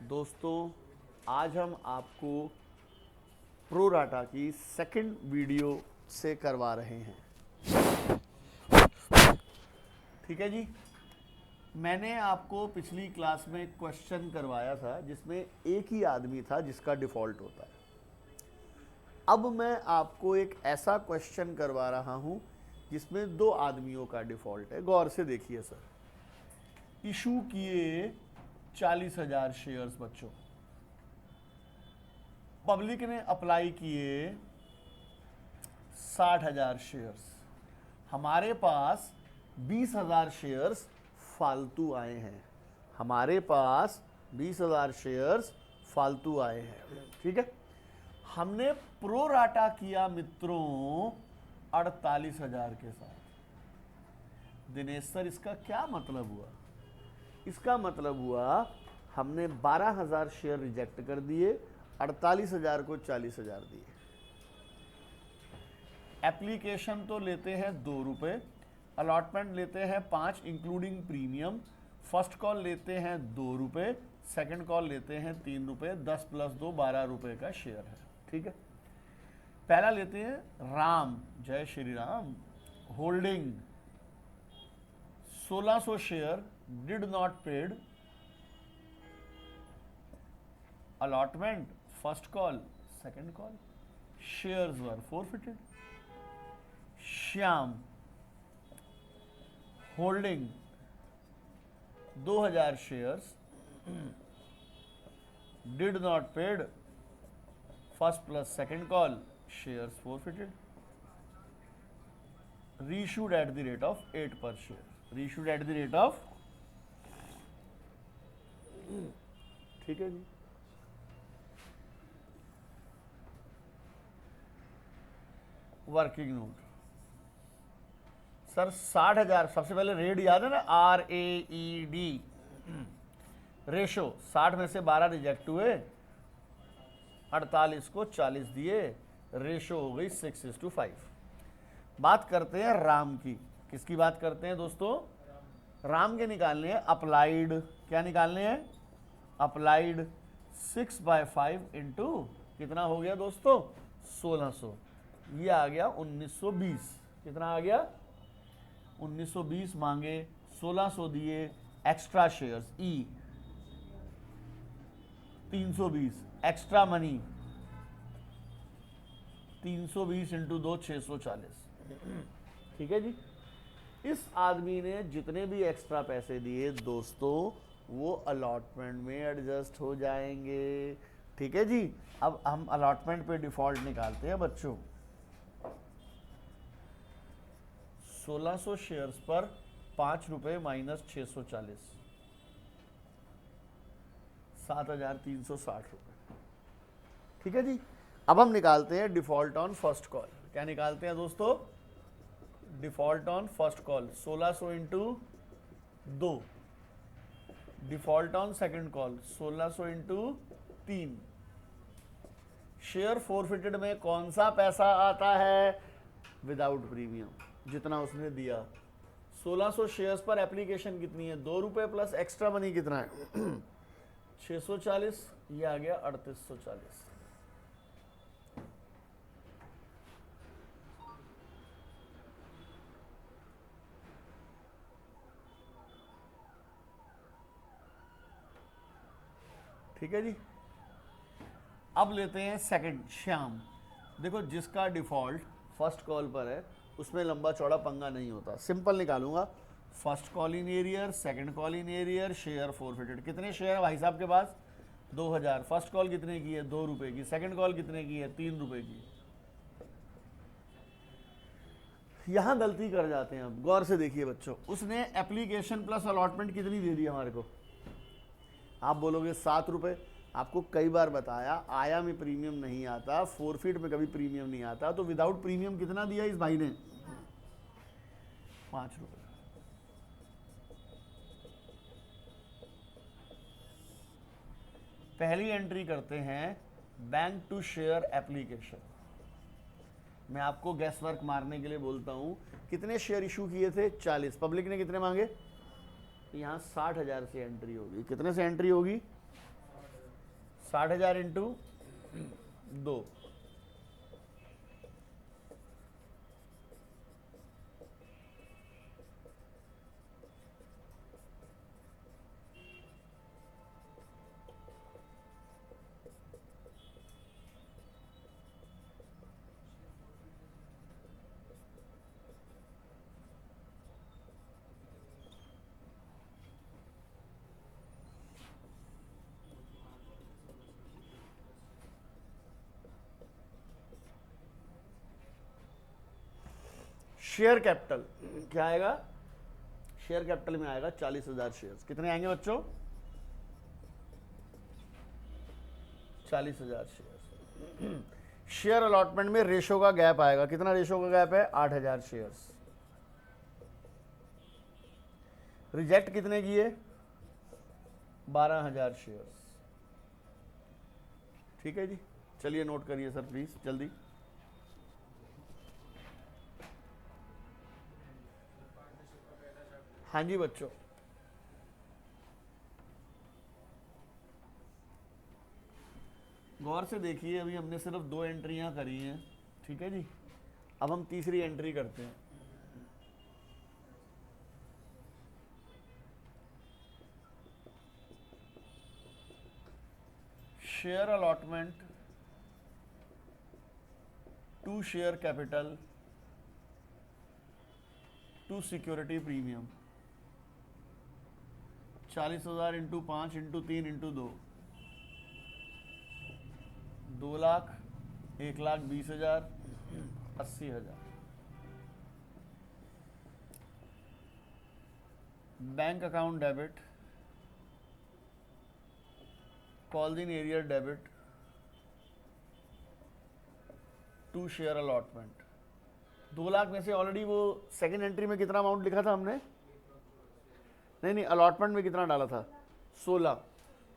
दोस्तों, आज हम आपको प्रो राटा की सेकंड वीडियो से करवा रहे हैं। ठीक है जी। मैंने आपको पिछली क्लास में एक क्वेश्चन करवाया था जिसमें एक ही आदमी था जिसका डिफ़ॉल्ट होता है। अब मैं आपको एक ऐसा क्वेश्चन करवा रहा हूं जिसमें दो आदमियों का डिफ़ॉल्ट है। गौर से देखिए सर। इशू किए 40,000 शेयर्स बच्चों, पब्लिक ने अप्लाई किए 60,000 शेयर्स, हमारे पास 20,000 शेयर्स फालतू आए हैं। हमारे पास 20,000 शेयर्स फालतू आए हैं। ठीक है। हमने प्रो राटा किया मित्रों 48,000 के साथ। दिनेश सर, इसका क्या मतलब हुआ? इसका मतलब हुआ हमने 12,000 शेयर रिजेक्ट कर दिए, 48,000 को 40,000 दिए। एप्लीकेशन तो लेते हैं 2 रुपये, अलॉटमेंट लेते हैं 5 इंक्लूडिंग प्रीमियम, फर्स्ट कॉल लेते हैं 2 रुपये, सेकंड कॉल लेते हैं 3 रुपये, 10 + 2 12 रुपये का शेयर है। ठीक है। पहला लेते हैं राम, जय Shri Ram, holding 1600 share, did not paid, allotment first call second call, shares were forfeited. Shyam, holding 2000 shares, did not paid, first plus second call, shares forfeited. Reissued at the rate of 8 पर share, reissued at the rate of. ठीक है जी। Working note sir 60,000, सबसे पहले red याद है ना, RAED, ratio 60 में से 12 रिजेक्ट हुए, 48 को 40 दिए, रेशो हो गई 6:5। बात करते हैं राम की। किसकी बात करते हैं दोस्तों? राम के निकालने हैं अप्लाइड। क्या निकालने हैं? अप्लाइड 6/5 इंटू कितना हो गया दोस्तों? 1600। ये आ गया 1920। कितना आ गया? 1920 मांगे, 1600 दिए, एक्स्ट्रा शेयर्स ई 320, एक्स्ट्रा मनी 320 इंटू 2 640। ठीक है जी। इस आदमी ने जितने भी एक्स्ट्रा पैसे दिए दोस्तों, वो अलॉटमेंट में एडजस्ट हो जाएंगे। ठीक है जी। अब हम अलॉटमेंट पे डिफॉल्ट निकालते हैं बच्चों। 1600 शेयर्स पर 5 रुपये माइनस 640, 7,360 रुपये। ठीक है जी। अब हम निकालते हैं डिफॉल्ट ऑन फर्स्ट कॉल। क्या निकालते हैं दोस्तों? Default on first call 1600 into 2, default on second call 1600 into 3। Share forfeited में कौन सा पैसा आता है? विदाउट प्रीमियम, जितना उसने दिया। 1600 शेयर्स पर एप्लीकेशन कितनी है? 2 रुपये प्लस एक्स्ट्रा मनी कितना है? 640। ये आ गया 3840। ठीक है जी। अब लेते हैं सेकंड, श्याम। देखो, जिसका डिफॉल्ट फर्स्ट कॉल पर है उसमें लंबा चौड़ा पंगा नहीं होता। सिंपल निकालूंगा, first call in arrear, second call in arrear, share forfeited. कितने शेयर है भाई साहब के पास? 2000। फर्स्ट कॉल कितने की है? 2 रुपये की। सेकंड कॉल कितने की है? 3 रुपये की। यहां गलती कर जाते हैं। अब गौर से देखिए बच्चों, उसने एप्लीकेशन प्लस अलॉटमेंट कितनी दे दी हमारे को? आप बोलोगे 7 रुपये। आपको कई बार बताया, आया में प्रीमियम नहीं आता, फोरफिट में कभी प्रीमियम नहीं आता। तो विदाउट प्रीमियम कितना दिया इस भाई ने? 5 रुपये। पहली एंट्री करते हैं बैंक टू शेयर एप्लीकेशन। मैं आपको गैस वर्क मारने के लिए बोलता हूं। कितने शेयर इशू किए थे? 40। पब्लिक ने कितने मांगे? यहां 60,000 से एंट्री होगी। कितने से एंट्री होगी? 60,000 इंटू 2, शेयर कैपिटल क्या आएगा? शेयर कैपिटल में आएगा 40,000 शेयर्स। कितने आएंगे बच्चों? 40,000 शेयर्स। शेयर अलॉटमेंट में रेशो का गैप आएगा। कितना रेशो का गैप है? 8,000 शेयर्स। रिजेक्ट कितने किए? 12,000 शेयर्स। ठीक है जी, चलिए नोट करिए सर प्लीज जल्दी। हाँ जी बच्चों, गौर से देखिए, अभी हमने सिर्फ 2 एंट्रियां करी हैं, ठीक है जी। अब हम तीसरी एंट्री करते हैं। Share allotment to share capital to security premium 40,000 into 5 into 3 into 2, 2 lakh, 1,20,000, 80,000। Bank account debit, call in arrear debit to share allotment. 2 lakh में से ऑलरेडी वो सेकंड एंट्री में कितना अमाउंट लिखा था हमने? नहीं, अलॉटमेंट में कितना डाला था? 16।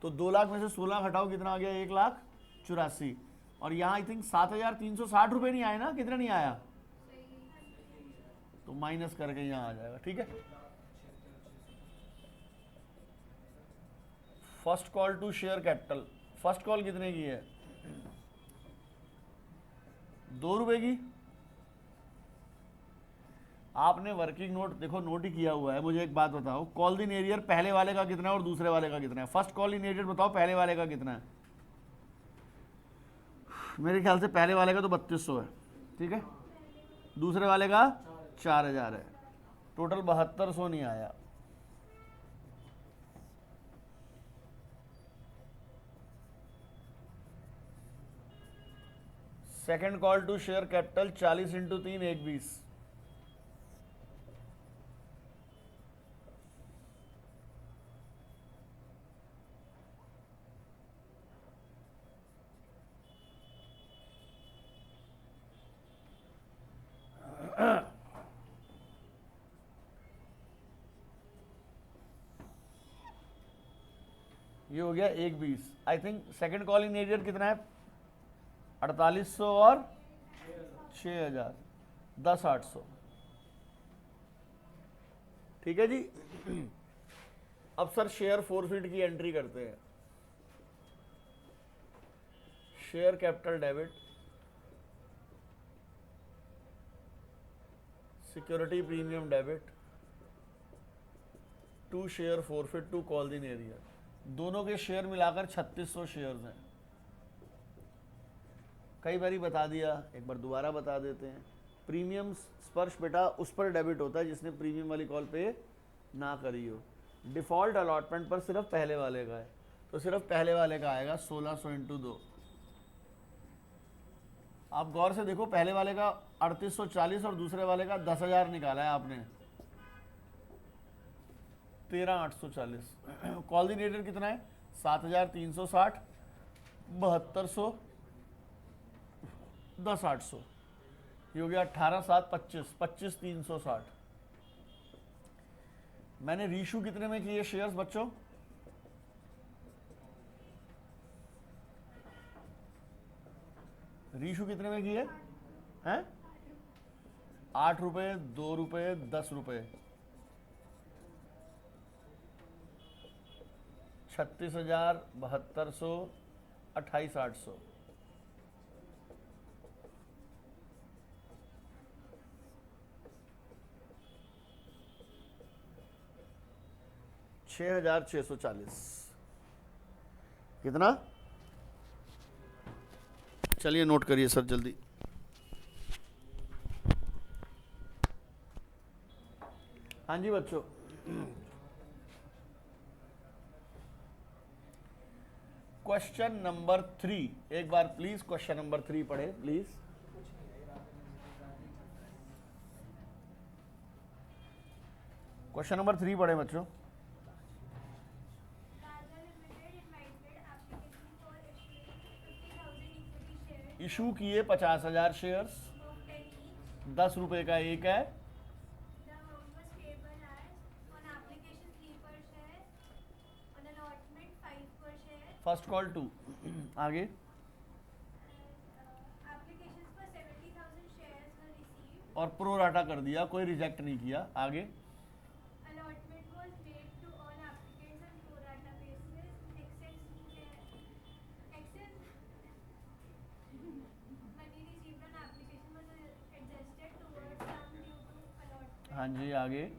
तो 2 लाख में से 16 हटाओ, कितना आ गया? 1,84,000। और यहाँ आई थिंक 7,360 रुपये नहीं आए ना? कितना नहीं आया? तो माइनस करके यहाँ आ जाएगा। ठीक है, first call to share capital. First call कितने की है? 2 रुपए की। आपने वर्किंग नोट देखो, नोट ही किया हुआ है। मुझे एक बात बताओ, कॉल इन एरियर पहले वाले का कितना है और दूसरे वाले का कितना है? फर्स्ट कॉल इन एरियर बताओ, पहले वाले का कितना है? मेरे ख्याल से पहले वाले का तो 3200 है, ठीक है। दूसरे वाले का 4,000 है। टोटल 7200 नहीं आया। Second call to share capital 40 into 3 1,20। ये हो गया 1,20। I think second call in arrear कितना है? 4800 और 6,000, 10,800। ठीक है जी। अब सर शेयर फोरफिट की एंट्री करते हैं। Share capital debit, security premium debit to share forfeit to call in arrear. दोनों के शेयर मिलाकर 3600 शेयर्स हैं। कई बारी बता दिया, एक बार दोबारा बता देते हैं। प्रीमियम स्पर्श बेटा उस पर डेबिट होता है जिसने प्रीमियम वाली कॉल पे ना करी हो। डिफॉल्ट अलॉटमेंट पर सिर्फ पहले वाले का है, तो सिर्फ पहले वाले का आएगा 1600 इंटू 2। आप गौर से देखो, पहले वाले का 3840 और दूसरे वाले का 10,000 निकाला है आपने, 13,840। कॉल इन एरियर कितना है? 7,360, 7,200, 10,800। ये हो गया 18,725, 25,360। मैंने रीशू कितने में किए शेयर्स बच्चों? रीशू कितने में किए हैं? 8 रुपये, 2 रुपये, 10 रुपये, 36,000, 7,200, 28,800। $6,640। कितना? चलिए नोट करिए सर जल्दी। हाँ जी बच्चों, क्वेश्चन नंबर 3 एक बार प्लीज क्वेश्चन नंबर 3 पढ़े प्लीज। क्वेश्चन नंबर 3 पढ़े बच्चों। इशू किए 50,000 शेयर्स, 10 रुपए का एक है। First call 2। आगे और प्रो राटा कर दिया, कोई रिजेक्ट नहीं किया। आगे हाँ जी आगे।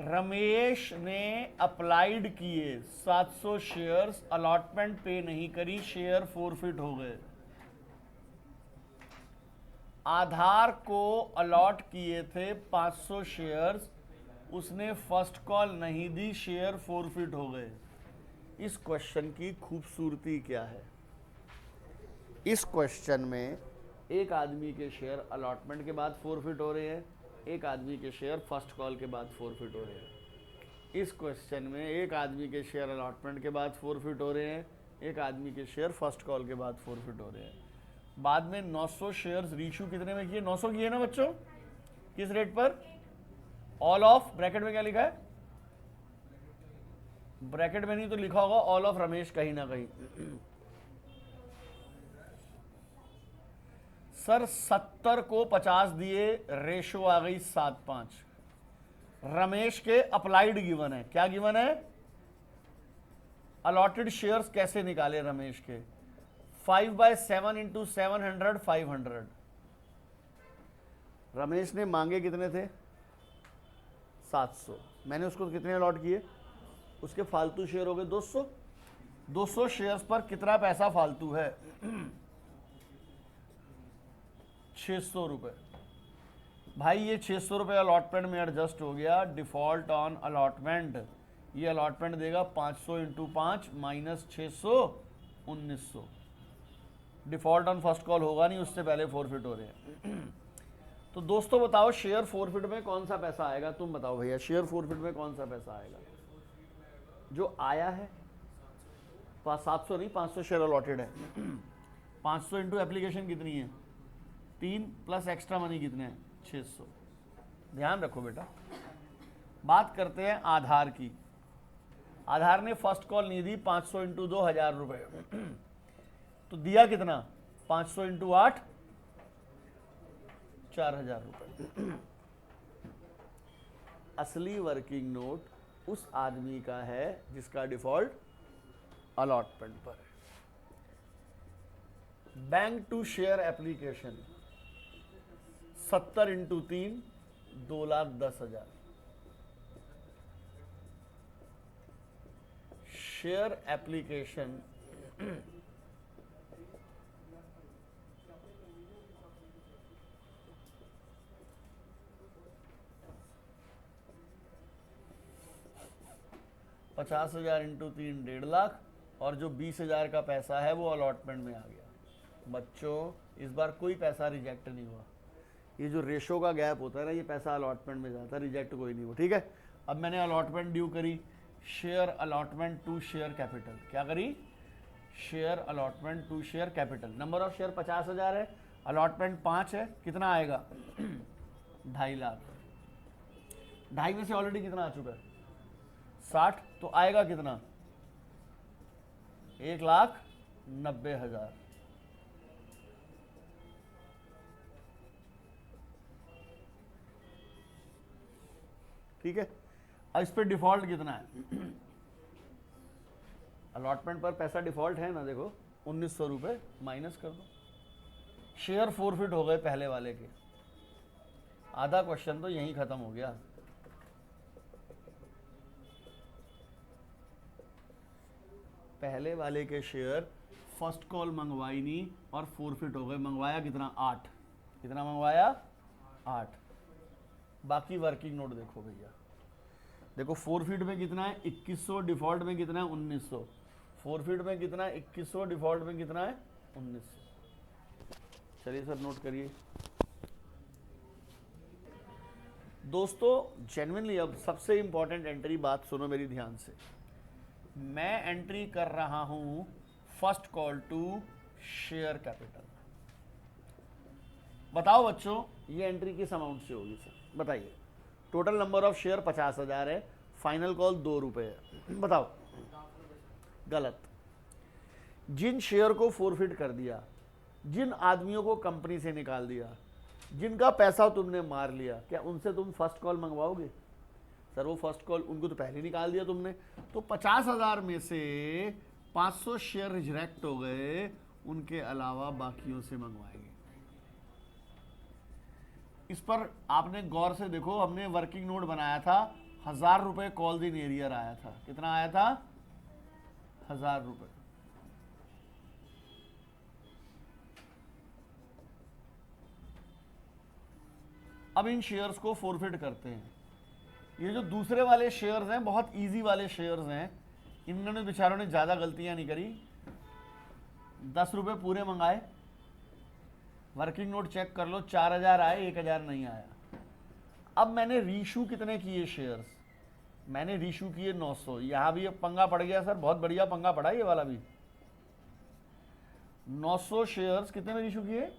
रमेश ने अप्लाइड किए 700 शेयर्स, अलॉटमेंट पे नहीं करी, शेयर फोरफिट हो गए। आधार को अलॉट किए थे 500 शेयर्स, उसने फर्स्ट कॉल नहीं दी, शेयर फोरफिट हो गए। इस क्वेश्चन की खूबसूरती क्या है? इस क्वेश्चन में एक आदमी के शेयर अलॉटमेंट के बाद फोरफिट हो रहे हैं, एक आदमी के शेयर फर्स्ट कॉल के बाद फोरफिट हो रहे हैं। इस क्वेश्चन में एक आदमी के शेयर अलॉटमेंट के बाद फोरफिट हो रहे हैं, एक आदमी के शेयर फर्स्ट कॉल के बाद फोरफिट हो रहे हैं। बाद में 900 शेयर्स रीशू कितने में किए? 900 किए ना बच्चों? किस रेट पर? ऑल ऑफ, ब्रैकेट में क्या लिखा है? ब्रैकेट में नहीं तो लिखा होगा ऑल ऑफ रमेश कहीं ना कहीं। सर 70 को 50 दिए, रेशो आ गई 7:5। रमेश के अप्लाइड गिवन है। क्या गिवन है? अलॉटेड शेयर्स कैसे निकाले रमेश के? 5/7 इंटू 700 500। रमेश ने मांगे कितने थे? 700। मैंने उसको कितने अलॉट किए? उसके फालतू शेयर हो गए 200। 200 शेयर्स पर कितना पैसा फालतू है? 600 रुपए। भाई ये 600 रुपये अलॉटमेंट में एडजस्ट हो गया। डिफॉल्ट ऑन अलॉटमेंट, ये अलॉटमेंट देगा 500 into 5 minus 600 1900। Default on first call होगा नहीं, उससे पहले फोरफिट हो रहे हैं। तो दोस्तों बताओ शेयर फोरफिट में कौन सा पैसा आएगा? तुम बताओ भैया, शेयर फोरफिट में कौन सा पैसा आएगा? जो आया है 700 नहीं, 500 शेयर अलॉटेड है। 500 इंटू एप्लीकेशन कितनी है? 3 प्लस एक्स्ट्रा मनी कितने हैं? 600। ध्यान रखो बेटा। बात करते हैं आधार की। आधार ने फर्स्ट कॉल नहीं दी, 500 इंटू 2 1000 रुपये। तो दिया कितना? 500 इंटू 8 4000 रुपये। असली वर्किंग नोट उस आदमी का है जिसका डिफॉल्ट अलॉटमेंट पर है। Bank to share application 70 into 3 2,10,000। Share application $50,000 into 3 1.5 lakh, और जो 20,000 का पैसा है वो अलॉटमेंट में आ गया। बच्चों इस बार कोई पैसा रिजेक्ट नहीं हुआ। ये जो रेशो का गैप होता है ना, ये पैसा अलॉटमेंट में जाता है, रिजेक्ट कोई नहीं हुआ। ठीक है, अब मैंने अलॉटमेंट ड्यू करी, share allotment to share capital. क्या करी? Share allotment to share capital. Number of share 50,000 है, अलॉटमेंट 5 है, कितना आएगा? 2.5 लाख। 2.5 में से ऑलरेडी कितना आ चुका है? 60। तो आएगा कितना? 1,90,000। ठीक है, अब इस पे डिफॉल्ट कितना है? अलॉटमेंट पर पैसा डिफॉल्ट है ना, देखो 1900 रुपये माइनस कर दो, शेयर फोरफिट हो गए पहले वाले के। आधा क्वेश्चन तो यहीं खत्म हो गया। पहले वाले के शेयर फर्स्ट कॉल मंगवाई नहीं और फोरफिट हो गए। मंगवाया कितना? 8। कितना मंगवाया? 8। बाकी वर्किंग नोट देखो भैया, देखो फोरफिट में कितना है? 2100। डिफॉल्ट में कितना है? 1900। फोरफिट में कितना है? 2100। डिफॉल्ट में कितना है? 1900। चलिए सर नोट करिए। दोस्तों जेन्युइनली अब सबसे इंपॉर्टेंट एंट्री, बात सुनो मेरी ध्यान से। मैं एंट्री कर रहा हूं first call to share capital. बताओ बच्चों ये एंट्री किस अमाउंट से होगी सर? बताइए। टोटल नंबर ऑफ शेयर 50,000 है, फाइनल कॉल 2 रुपये है। बताओ। गलत। जिन शेयर को फोरफिट कर दिया, जिन आदमियों को कंपनी से निकाल दिया, जिनका पैसा तुमने मार लिया, क्या उनसे तुम फर्स्ट कॉल मंगवाओगे? सर वो फर्स्ट कॉल उनको तो पहले निकाल दिया तुमने। तो 50,000 में से 500 शेयर रिजेक्ट हो गए, उनके अलावा बाकियों से मंगवाएंगे। इस पर आपने गौर से देखो, हमने वर्किंग नोट बनाया था, 1000 रुपये कॉल दिन एरियर आया था। कितना आया था? 1000 रुपये। अब इन शेयर्स को फोरफिट करते हैं। ये जो दूसरे वाले शेयर्स हैं बहुत इजी वाले शेयर्स हैं, इन्होंने बेचारों ने ज़्यादा गलतियां नहीं करी। 10 रुपये पूरे मंगाए, वर्किंग नोट चेक कर लो, 4000 आए, 1000 नहीं आया। अब मैंने रीशू कितने किए शेयर्स? मैंने रीशू किए 900। यहाँ भी अब पंगा पड़ गया सर, बहुत बढ़िया पंगा पड़ा ये वाला भी। 900 शेयर्स कितने में रीशू किए?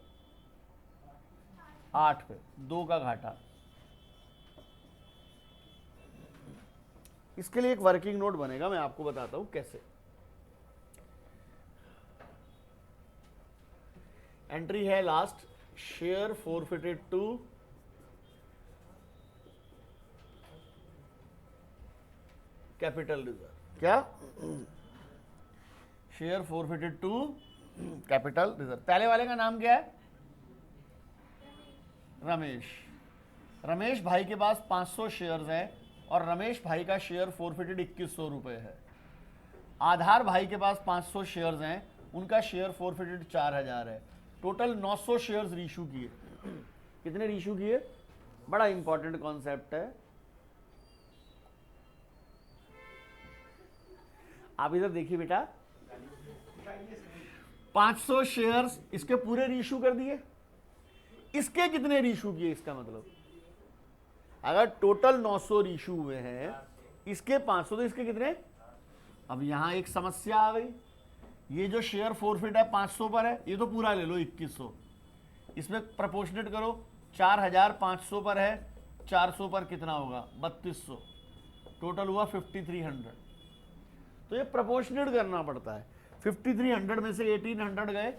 8 पे, 2 का घाटा। इसके लिए एक वर्किंग नोट बनेगा, मैं आपको बताता हूं कैसे। एंट्री है last, share forfeited to capital reserve. क्या? Share forfeited to capital reserve. पहले वाले का नाम क्या है? रमेश। रमेश भाई के पास 500 शेयर्स हैं और रमेश भाई का शेयर फोरफिटेड 2100 रुपये है। आधार भाई के पास 500 शेयर्स हैं, उनका शेयर फोरफिटेड 4000 है। टोटल 900 शेयर्स रीशू किए। कितने रीशू किए? बड़ा इंपॉर्टेंट कॉन्सेप्ट है। आप इधर देखिए बेटा, 500 शेयर्स इसके पूरे रीशू कर दिए। इसके कितने रीशू किए? इसका मतलब अगर टोटल 900 रीशू हुए हैं, इसके 500, तो इसके कितने? अब यहां एक समस्या आ गई। ये जो शेयर फोरफिट है 500 पर है, ये तो पूरा ले लो 2100, इसमें प्रपोर्शनेट करो। 4500 पर है, 400 पर कितना होगा? 3200। टोटल हुआ 5300। तो ये प्रपोर्शनेट करना पड़ता है। 5300 में से 1800 गए,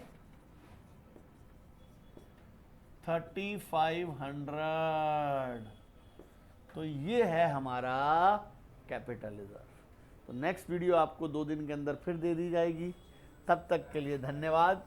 3500। तो ये है हमारा कैपिटल रिजर्व। तो नेक्स्ट वीडियो आपको 2 दिन के अंदर फिर दे दी जाएगी। तब तक के लिए धन्यवाद।